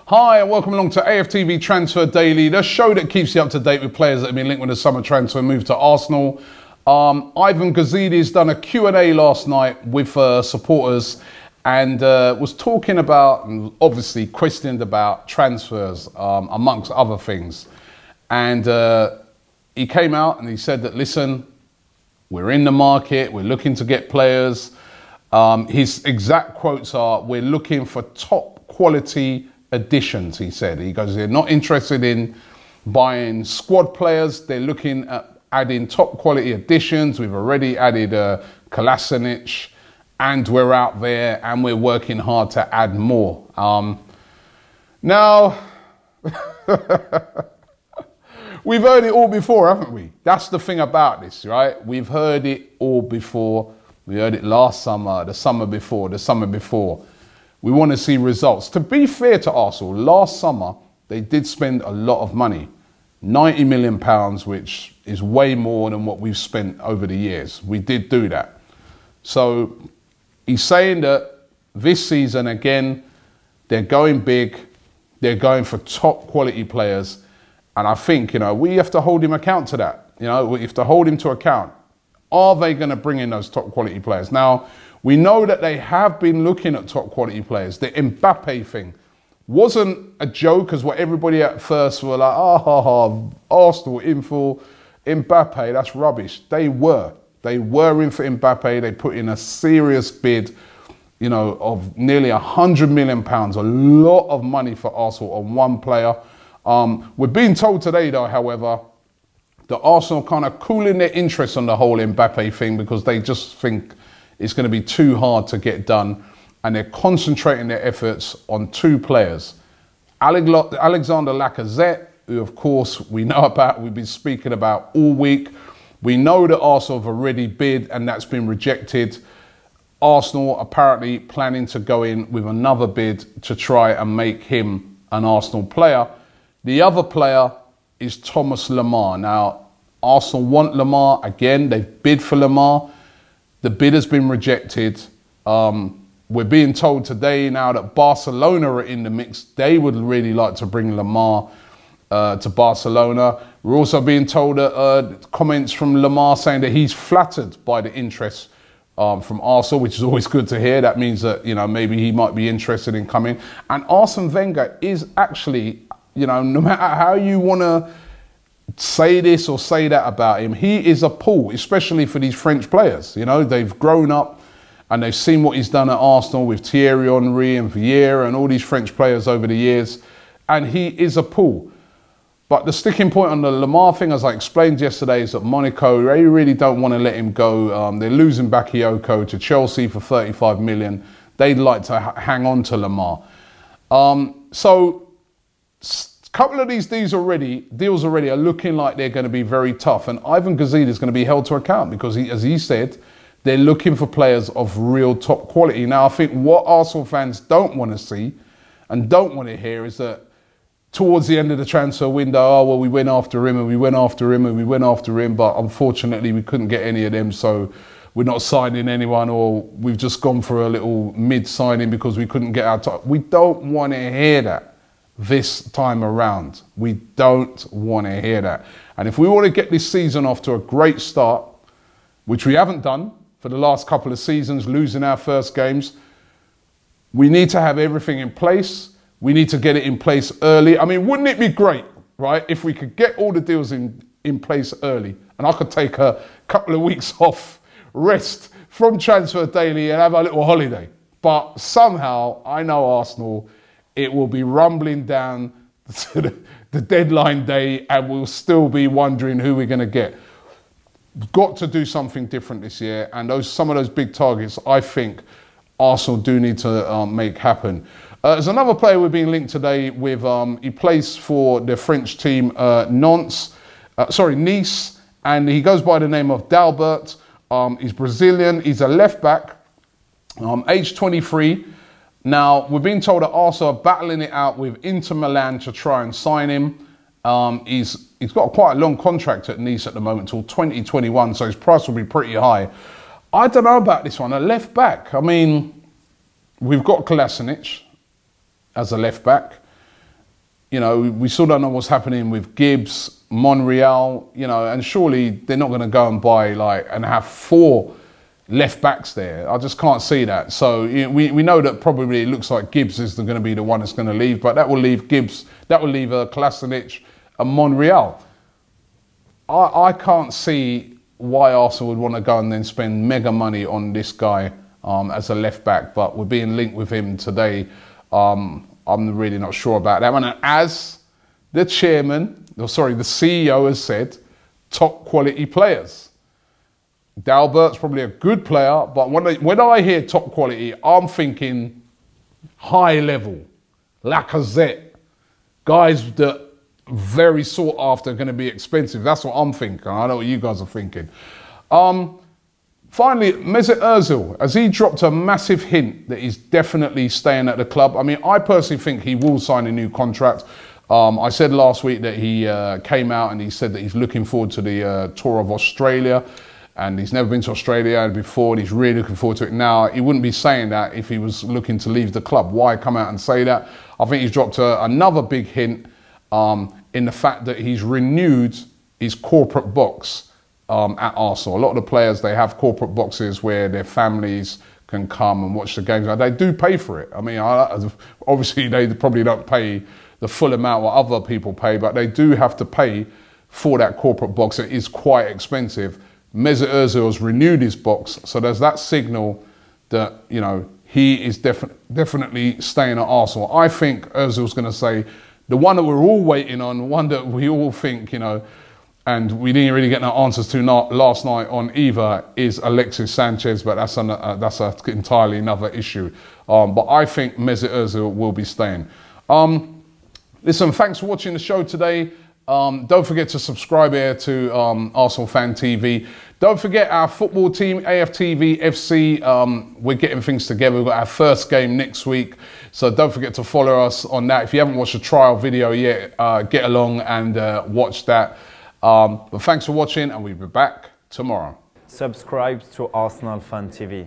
Hi and welcome along to AFTV Transfer Daily, the show that keeps you up to date with players that have been linked with the summer transfer move to Arsenal. Ivan Gazidis done a Q&A last night with supporters and was talking about, and obviously questioned about transfers amongst other things. And he came out and he said that, listen, we're in the market, we're looking to get players. His exact quotes are, we're looking for top quality additions, he said. He goes, they're not interested in buying squad players. They're looking at adding top quality additions. We've already added Kolasinac, and we're out there and we're working hard to add more. Now, we've heard it all before, haven't we? That's the thing about this, right? We've heard it all before. We heard it last summer, the summer before, the summer before. We want to see results. To be fair to Arsenal, last summer, they did spend a lot of money. £90 million, which is way more than what we've spent over the years. We did do that. So he's saying that this season, again, they're going big. They're going for top quality players. And I think, you know, we have to hold him account to that. You know, we have to hold him to account. Are they going to bring in those top quality players? Now, we know that they have been looking at top quality players. The Mbappe thing wasn't a joke, as what everybody at first were like, Arsenal in for Mbappe, that's rubbish. They were in for Mbappe. They put in a serious bid, you know, of nearly £100 million, a lot of money for Arsenal on one player. We're being told today, though, however, that Arsenal kind of cooling their interest on the whole Mbappe thing because they just think it's going to be too hard to get done, and they're concentrating their efforts on two players. Alexander Lacazette, who of course we know about, we've been speaking about all week. We know that Arsenal have already bid and that's been rejected. Arsenal apparently planning to go in with another bid to try and make him an Arsenal player. The other player is Thomas Lemar. Now, Arsenal want Lemar. Again, they've bid for Lemar. The bid has been rejected. We're being told today now that Barcelona are in the mix. They would really like to bring Lemar to Barcelona. We're also being told that comments from Lemar saying that he's flattered by the interest from Arsenal, which is always good to hear. That means that, you know, maybe he might be interested in coming. And Arsene Wenger is actually, you know, no matter how you want to say this or say that about him, he is a pull, especially for these French players. You know, they've grown up and they've seen what he's done at Arsenal with Thierry Henry and Vieira and all these French players over the years. And he is a pull. But the sticking point on the Lemar thing, as I explained yesterday, is that Monaco, they really don't want to let him go. They're losing Bakayoko to Chelsea for 35 million. They'd like to hang on to Lemar. So a couple of these deals already are looking like they're going to be very tough. And Ivan Gazidis is going to be held to account because, as he said, they're looking for players of real top quality. Now, I think what Arsenal fans don't want to see and don't want to hear is that towards the end of the transfer window, oh, well, we went after him and we went after him and we went after him, but unfortunately we couldn't get any of them, so we're not signing anyone, or we've just gone for a little mid-signing because we couldn't get our top. We don't want to hear that this time around. We don't want to hear that. And if we want to get this season off to a great start, which we haven't done for the last couple of seasons, losing our first games, we need to have everything in place. We need to get it in place early. I mean, wouldn't it be great, right, if we could get all the deals in place early and I could take a couple of weeks off, rest from Transfer Daily and have a little holiday. But somehow, I know Arsenal, it will be rumbling down to the deadline day and we'll still be wondering who we're going to get. We've got to do something different this year, and some of those big targets, I think Arsenal do need to make happen. There's another player we're being linked today with. He plays for the French team Nice, and he goes by the name of Dalbert. He's Brazilian. He's a left back, age 23. Now, we're being told that Arsenal are battling it out with Inter Milan to try and sign him. He's got quite a long contract at Nice at the moment, till 2021, so his price will be pretty high. I don't know about this one, a left back. I mean, we've got Kolasinac as a left back. You know, we still don't know what's happening with Gibbs, Monreal, you know, and surely they're not going to go and buy like and have 4 left backs there. I just can't see that. So you know, we know that probably it looks like Gibbs is going to be the one that's going to leave, but that will leave Gibbs, that will leave Kolasinac and Monreal. I can't see why Arsenal would want to go and then spend mega money on this guy as a left back, but we're being linked with him today. I'm really not sure about that one. And as the chairman, or sorry, the CEO has said, top quality players. Dalbert's probably a good player, but when I hear top quality, I'm thinking high level, Lacazette, guys that very sought after, going to be expensive. That's what I'm thinking. I know what you guys are thinking. Finally, Mesut Ozil, has he dropped a massive hint that he's definitely staying at the club? I mean, I personally think he will sign a new contract. I said last week that he came out and he said that he's looking forward to the tour of Australia, and he's never been to Australia before, and he's really looking forward to it now. He wouldn't be saying that if he was looking to leave the club. Why come out and say that? I think he's dropped another big hint in the fact that he's renewed his corporate box at Arsenal. A lot of the players, they have corporate boxes where their families can come and watch the games. They do pay for it. I mean, obviously they probably don't pay the full amount what other people pay, but they do have to pay for that corporate box. It is quite expensive. Mesut Ozil has renewed his box, so there's that signal that, you know, he is definitely staying at Arsenal. I think Ozil's going to say, the one that we're all waiting on, the one that we all think, you know, and we didn't really get no answers to last night on either, is Alexis Sanchez, but that's an entirely another issue. But I think Mesut Ozil will be staying. Listen, thanks for watching the show today. Don't forget to subscribe here to ArsenalFanTV. Don't forget our football team, AFTV, FC. We're getting things together. We've got our first game next week. So don't forget to follow us on that. If you haven't watched the trial video yet, get along and watch that. But thanks for watching, and we'll be back tomorrow. Subscribe to ArsenalFanTV.